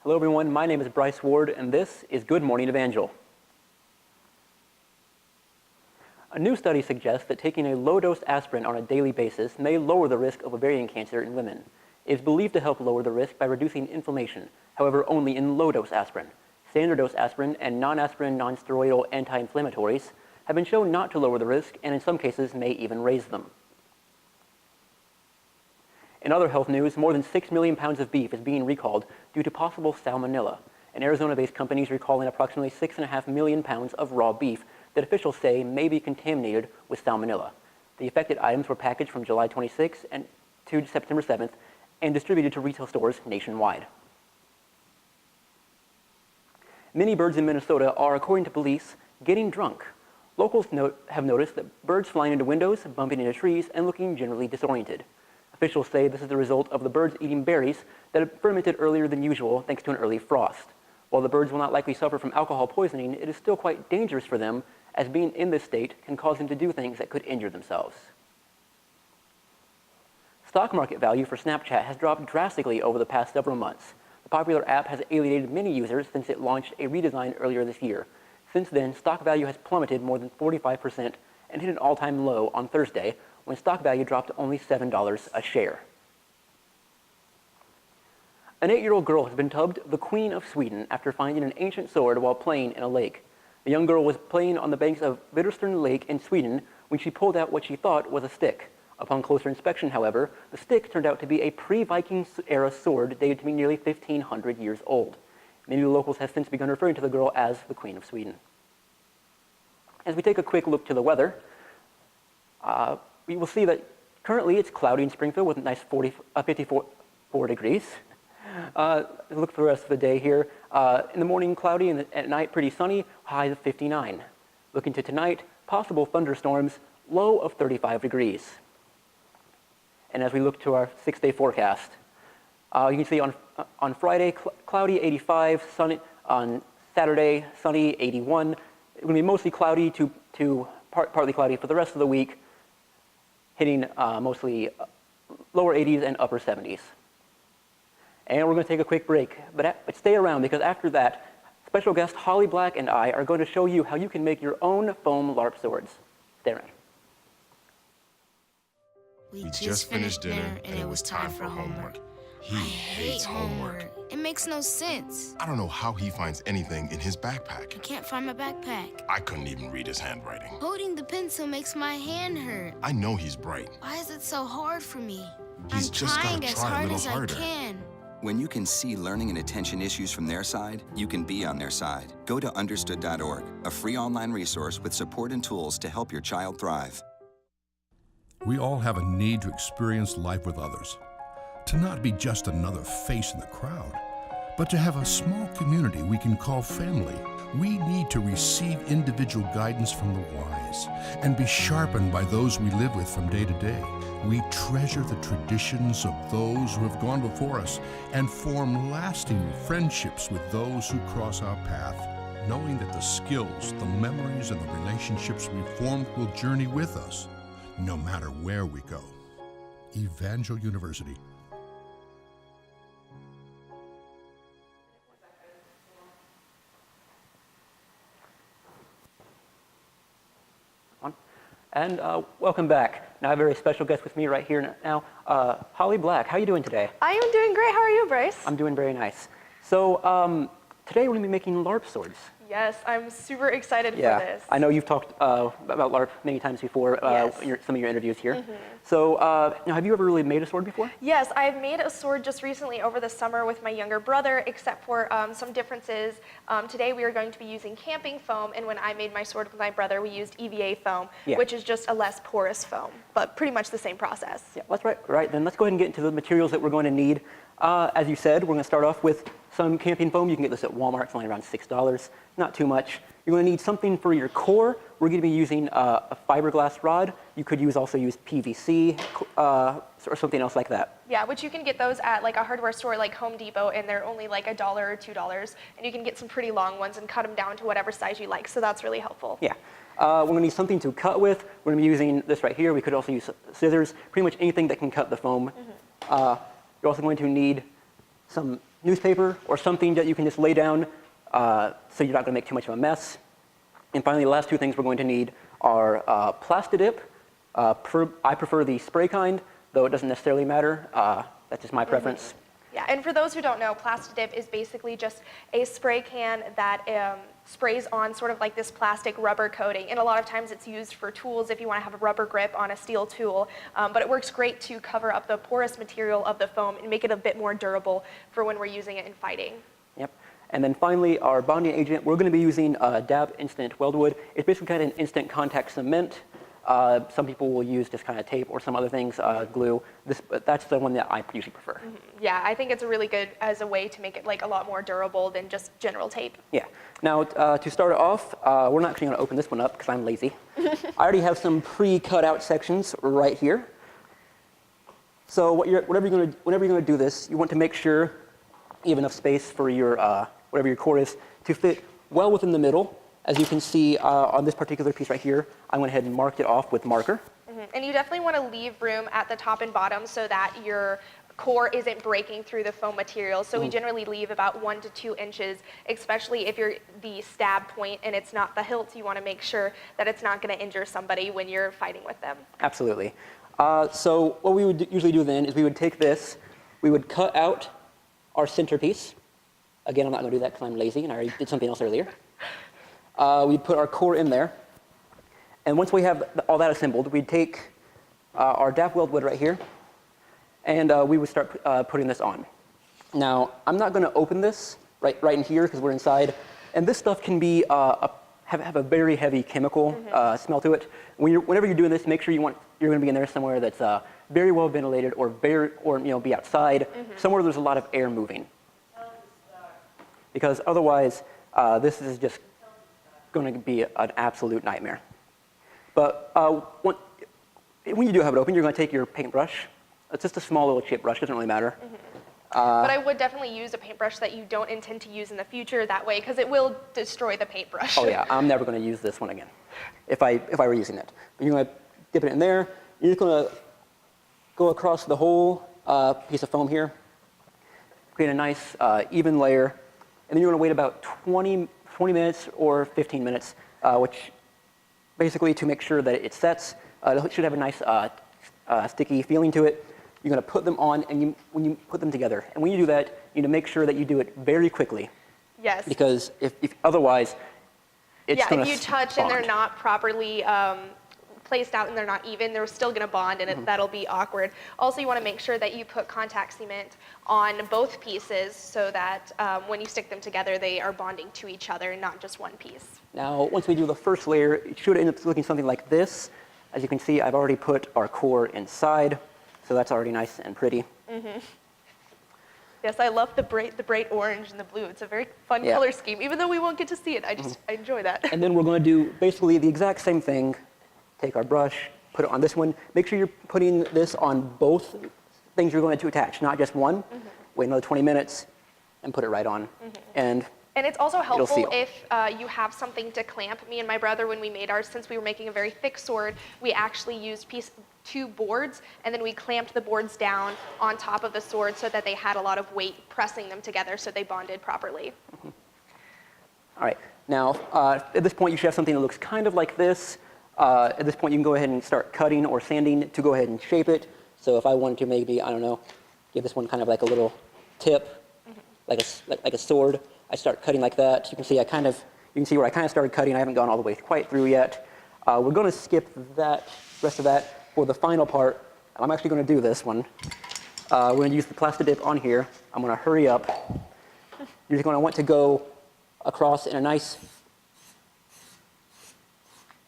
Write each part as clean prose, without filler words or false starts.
Hello everyone, my name is Bryce Ward and this is Good Morning Evangel. A new study suggests that taking a low-dose aspirin on a daily basis may lower the risk of ovarian cancer in women. It is believed to help lower the risk by reducing inflammation, however only in low-dose aspirin. Standard-dose aspirin and non-aspirin non-steroidal anti-inflammatories have been shown not to lower the risk and in some cases may even raise them. In other health news, more than 6 million pounds of beef is being recalled due to possible salmonella. An Arizona-based company is recalling approximately 6.5 million pounds of raw beef that officials say may be contaminated with salmonella. The affected items were packaged from July 26th to September 7th and distributed to retail stores nationwide. Many birds in Minnesota are, according to police, getting drunk. Locals have noticed that birds flying into windows, bumping into trees, and looking generally disoriented. Officials say this is the result of the birds eating berries that have fermented earlier than usual thanks to an early frost. While the birds will not likely suffer from alcohol poisoning, it is still quite dangerous for them, as being in this state can cause them to do things that could injure themselves. Stock market value for Snapchat has dropped drastically over the past several months. The popular app has alienated many users since it launched a redesign earlier this year. Since then, stock value has plummeted more than 45% and hit an all-time low on Thursday, when stock value dropped to only $7 a share. An 8-year-old girl has been dubbed the Queen of Sweden after finding an ancient sword while playing in a lake. The young girl was playing on the banks of Bitterstern Lake in Sweden when she pulled out what she thought was a stick. Upon closer inspection, however, the stick turned out to be a pre-Viking era sword dated to be nearly 1,500 years old. Many locals have since begun referring to the girl as the Queen of Sweden. As we take a quick look to the weather, we will see that currently it's cloudy in Springfield with a nice 54 degrees. Look for the rest of the day here. In the morning, cloudy, and at night, pretty sunny, high of 59. Looking to tonight, possible thunderstorms, low of 35 degrees. And as we look to our 6-day forecast, you can see on Friday, cloudy, 85, sunny. On Saturday, sunny, 81. It's going to be mostly cloudy to partly cloudy for the rest of the week, hitting mostly lower 80s and upper 70s. And we're going to take a quick break, but stay around because after that, special guest Holly Black and I are going to show you how you can make your own foam LARP swords. Stay around. We just finished dinner and it was time for homework. He hates homework. It makes no sense. I don't know how he finds anything in his backpack. I can't find my backpack. I couldn't even read his handwriting. Holding the pencil makes my hand hurt. I know he's bright. Why is it so hard for me? He's just gotta trying as try a hard little as harder. I can. When you can see learning and attention issues from their side, you can be on their side. Go to understood.org, a free online resource with support and tools to help your child thrive. We all have a need to experience life with others, to not be just another face in the crowd, but to have a small community we can call family. We need to receive individual guidance from the wise and be sharpened by those we live with from day to day. We treasure the traditions of those who have gone before us and form lasting friendships with those who cross our path, knowing that the skills, the memories, and the relationships we formed will journey with us, no matter where we go. Evangel University. And welcome back. Now I have a very special guest with me right here now, Holly Black. How are you doing today? I am doing great. How are you, Bryce? I'm doing very nice. So today we're going to be making LARP swords. Yes, I'm super excited for this. I know you've talked about LARP many times before Yes. in some of your interviews here. So now, have you ever really made a sword before? Yes, I've made a sword just recently over the summer with my younger brother, except for some differences. Today we are going to be using camping foam, and when I made my sword with my brother, we used EVA foam, which is just a less porous foam, but pretty much the same process. Yeah, that's right. Right, then let's go ahead and get into the materials that we're going to need. As you said, we're going to start off with some camping foam. You can get this at Walmart. It's only around $6. Not too much. You're going to need something for your core. We're going to be using a fiberglass rod. You could also use PVC or something else like that. Yeah, which you can get those at like a hardware store like Home Depot, and they're only like $1 or $2. And you can get some pretty long ones and cut them down to whatever size you like. So that's really helpful. Yeah. We're going to need something to cut with. We're going to be using this right here. We could also use scissors, pretty much anything that can cut the foam. You're also going to need some newspaper or something that you can just lay down so you're not going to make too much of a mess. And finally, the last two things we're going to need are Plastidip. I prefer the spray kind, though it doesn't necessarily matter. That's just my preference. Yeah, and for those who don't know, Plastidip is basically just a spray can that sprays on sort of like this plastic rubber coating. And a lot of times it's used for tools if you want to have a rubber grip on a steel tool. But it works great to cover up the porous material of the foam and make it a bit more durable for when we're using it in fighting. Yep. And then finally, our bonding agent, we're going to be using DAB Instant Weldwood. It's basically kind of an instant contact cement. Some people will use just kind of tape or some other things, glue. But that's the one that I usually prefer. Yeah, I think it's really good as a way to make it like a lot more durable than just general tape. Yeah. Now, to start it off, we're not actually going to open this one up because I'm lazy. I already have some pre-cut out sections right here. So whenever you're going to do this, you want to make sure you have enough space for your whatever your core is to fit well within the middle. As you can see on this particular piece right here, I went ahead and marked it off with marker. And you definitely want to leave room at the top and bottom so that your core isn't breaking through the foam material. So we generally leave about 1 to 2 inches, especially if you're the stab point and it's not the hilt. You want to make sure that it's not going to injure somebody when you're fighting with them. Absolutely. So what we would usually do then is we would take this, we would cut out our centerpiece. Again, I'm not going to do that because I'm lazy and I already did something else earlier. We'd put our core in there. And once we have all that assembled, we'd take our DAP Weldwood right here, and we would start putting this on. Now, I'm not going to open this right in here because we're inside. And this stuff can be have a very heavy chemical smell to it. Whenever you're doing this, make sure you're going to be in there somewhere that's very well ventilated or be outside, somewhere there's a lot of air moving. Because otherwise, this is just going to be an absolute nightmare. But when you do have it open, you're going to take your paintbrush. It's just a small little chip brush, doesn't really matter. But I would definitely use a paintbrush that you don't intend to use in the future that way, because it will destroy the paintbrush. Oh yeah, I'm never going to use this one again, if I were using it. But you're going to dip it in there. You're just going to go across the whole piece of foam here, create a nice even layer, and then you're going to wait about 20 minutes or 15 minutes, which basically to make sure that it sets. It should have a nice sticky feeling to it. You're going to put them on, and when you put them together, and when you do that, you need to make sure that you do it very quickly. Yes. Because if otherwise, it's going to if you touch and they're not properly placed out and they're not even, they're still going to bond, and that'll be awkward. Also, you want to make sure that you put contact cement on both pieces so that when you stick them together, they are bonding to each other, not just one piece. Now, once we do the first layer, it should end up looking something like this. As you can see, I've already put our core inside, so that's already nice and pretty. Yes, I love the bright orange and the blue. It's a very fun color scheme, even though we won't get to see it. I enjoy that. And then we're going to do basically the exact same thing. Take our brush, put it on this one. Make sure you're putting this on both things you're going to attach, not just one. Wait another 20 minutes and put it right on. And it's also helpful seal. if you have something to clamp. Me and my brother, when we made ours, since we were making a very thick sword, we actually used two boards, and then we clamped the boards down on top of the sword so that they had a lot of weight pressing them together so they bonded properly. All right. Now, at this point, you should have something that looks kind of like this. At this point, you can go ahead and start cutting or sanding to go ahead and shape it. So if I wanted to maybe, I don't know, give this one kind of like a little tip, like a sword, I start cutting like that. You can see you can see where I kind of started cutting. I haven't gone all the way quite through yet. We're going to skip that rest of that for the final part. I'm actually going to do this one. We're going to use the Plastidip on here. I'm going to hurry up. You're just going to want to go across in a nice,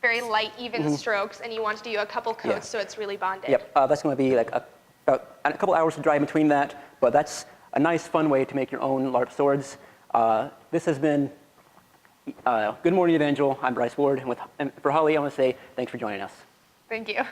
very light, even strokes, and you want to do a couple coats so it's really bonded. Yep, that's going to be like about a couple hours to dry between that, but that's a nice, fun way to make your own LARP swords. This has been Good Morning Evangel. I'm Bryce Ward, and for Holly, I want to say thanks for joining us. Thank you.